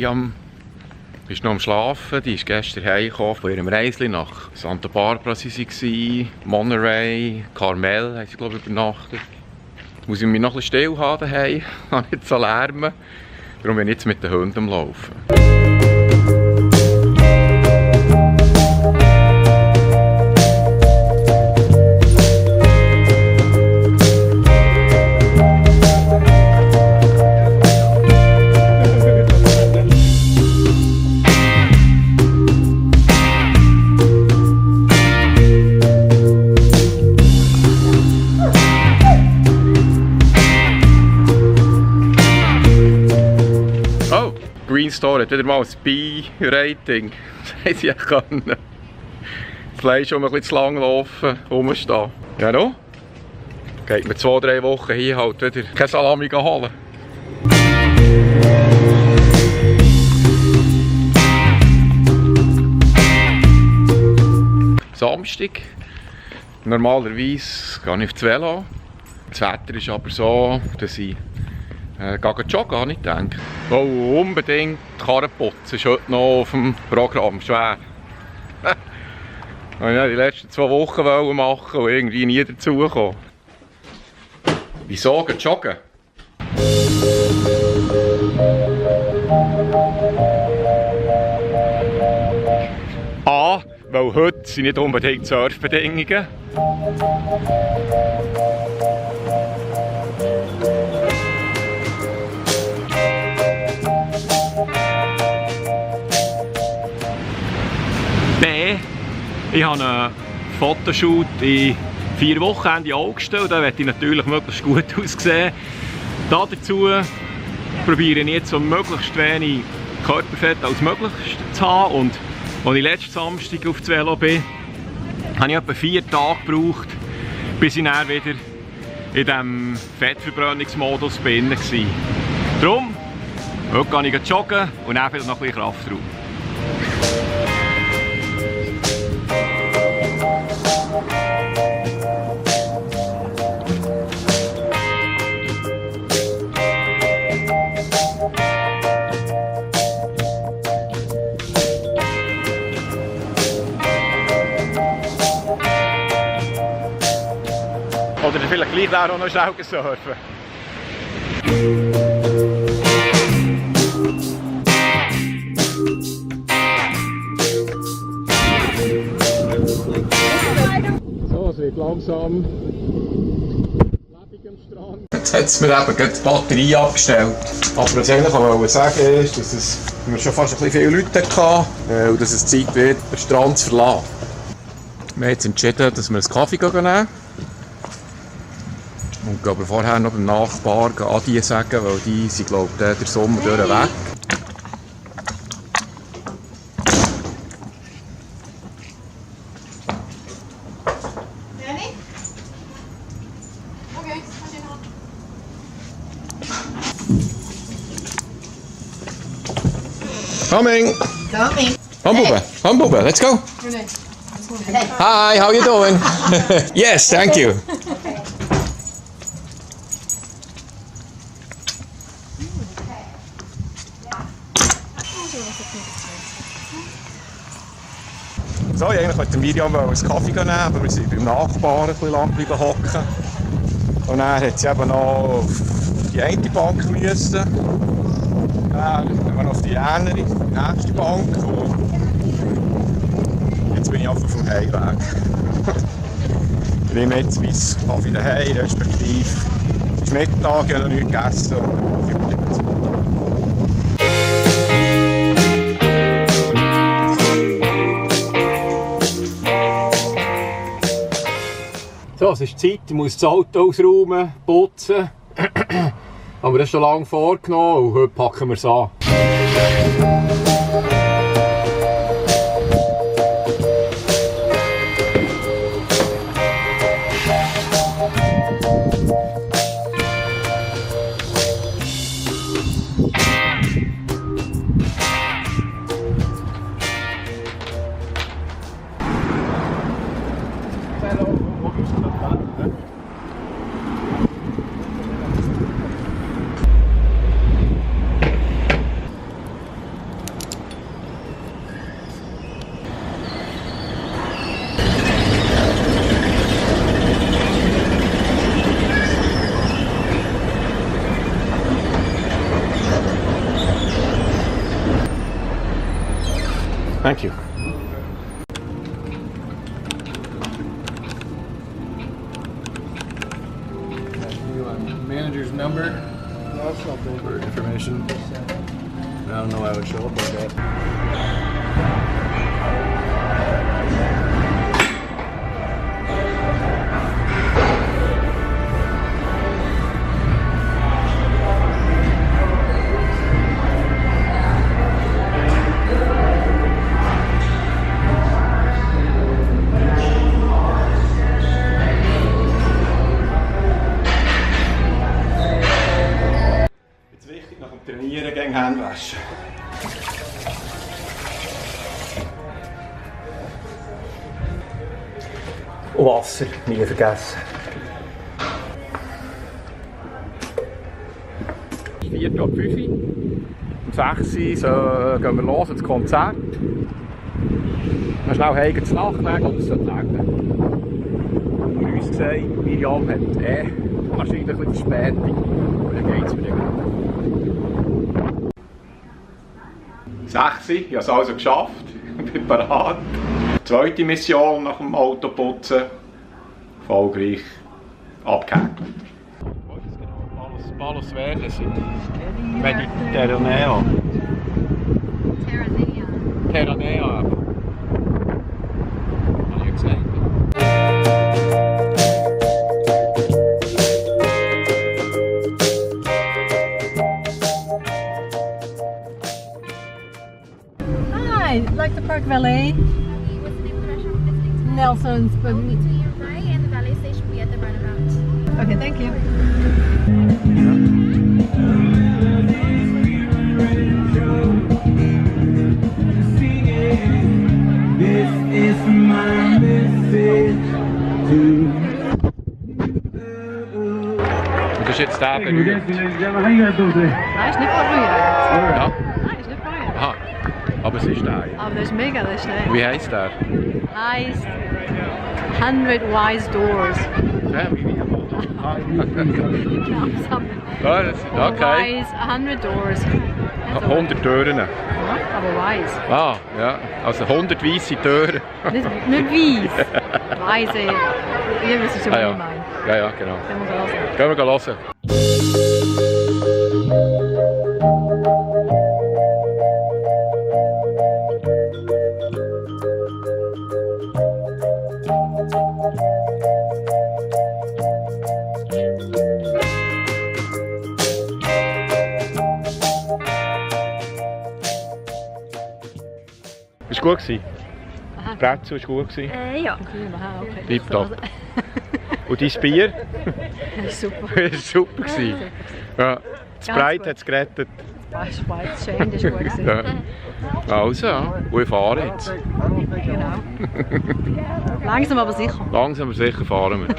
Miriam ist noch am Schlafen. Die ist gestern heimgekommen von ihrem Reisli nach Santa Barbara. Monterey, Carmel haben sie, glaube ich, übernachtet. Jetzt muss ich mich noch ein bisschen still haben daheim, nicht so lärmen. Darum bin ich jetzt mit den Hunden am Laufen. Green Store hat wieder mal ein Spy-Rating. Das haben sie ja können. Das Fleisch um ein bisschen zu lang laufen, rumstehen. Ja, no? Geht mir 2-3 Wochen hier halt wieder keine Salami holen. Samstag. Normalerweise gehe ich auf das Velo. Das Wetter ist aber so, dass ich joggen, habe ich gedacht. Oh, unbedingt die Karre putzen ist heute noch auf dem Programm. Schwer. Ich wollte die letzten 2 Wochen machen und irgendwie nie dazu gekommen. Wieso joggen? A, weil heute sind nicht unbedingt Surfbedingungen. B, ich habe einen Fotoshoot in 4 Wochen Ende August und da möchte ich natürlich möglichst gut aussehen. Dazu probiere ich jetzt so möglichst wenig Körperfett als möglich zu haben. Und als ich letzten Samstag auf das Velo bin, habe ich etwa 4 Tage gebraucht, bis ich dann wieder in diesem Fettverbrennungsmodus bin. Darum, heute gehe ich joggen und dann vielleicht noch ein bisschen Kraft drauf. Oder vielleicht gleich da auch noch schnell surfen. So, es wird langsam lebig am Strand. Jetzt hat es mir eben die Batterie abgestellt. Aber was ich eigentlich wollte sagen ist, dass wir schon fast ein bisschen viele Leute hatten und dass es Zeit wird, den Strand zu verlassen. Wir haben jetzt entschieden, dass wir einen Kaffee nehmen. Und ich glaube vorher noch beim Nachbar Adieu sagen, weil die sind, glaube ich, der Sommer durch weg. Okay, Coming! coming. Come Bube, let's go! Hi, how you doing? Yes, thank you. So, eigentlich wollte Miriam einen Kaffee nehmen, aber wir sind beim Nachbarn ein bisschen lang hocken. Und dann hat sie eben noch auf die eine Bank müssen. Dann sind wir noch auf die andere, die nächste Bank. Und jetzt bin ich einfach auf dem Heimweg. Ich nehme jetzt meinen Kaffee daheim, respektive es ist Mittag, ich habe noch nichts gegessen. So, es ist Zeit, ich muss das Auto ausräumen, putzen. Haben wir das schon lange vorgenommen und heute packen wir es an. for information. I don't know why it would show up like that. Nach dem Trainieren gegen Hände waschen. Und Wasser, nie vergessen. 4 ab 5 Uhr. Um 6 Uhr so gehen wir los ins Konzert. Dann schnell heim zu Nacht weg, oder es sollte regnen. Wir haben uns gesagt, Miriam hat wahrscheinlich ein bisschen Verspätung. Und dann geht es mir gut. 6 Uhr, ich habe es also geschafft, ich bin bereit. Zweite Mission nach dem Autoputzen, erfolgreich abgehakt. Was ist das genau? Palos Verdes? Mediterraneo. Terranea. Habe ich gesagt. Like the Park Valet. What's the name of the restaurant we're listening to? Nelson's. To your right, and the valet station will be at the runabout. Okay, thank you. This is my message to Und das ist jetzt der berührt. Nein, ist nicht berührt. Ja? Nein, ist nicht berührt. Aha. Aber es ist der. Aber das ist mega, das ist schnell. Wie heisst der? Heißt 100 Wise Doors. Ja, wie Langsam. Ja, okay. Wise, 100 Doors. 100 Türen. Ja, aber wise. Ah, ja. Also 100 weisse Türen. Nicht weiss. Weise. Ihr wisst schon, was Ah, ja. ich meine. Ja, ja, genau. Gehen wir hören. Gehen wir hören. Ist gut gewesen? Aha. Bretzel war gut gewesen. Ja. Aha, okay. Tipptopp. Und dein Bier? Das ist super. Das war super gewesen. Ja. Das Ganz Breit gut. hat es gerettet. Das ist schön, das ist gut gewesen. Ja. Also, ja. Und ich fahre jetzt. Genau. Langsam aber sicher. Langsam aber sicher fahren wir.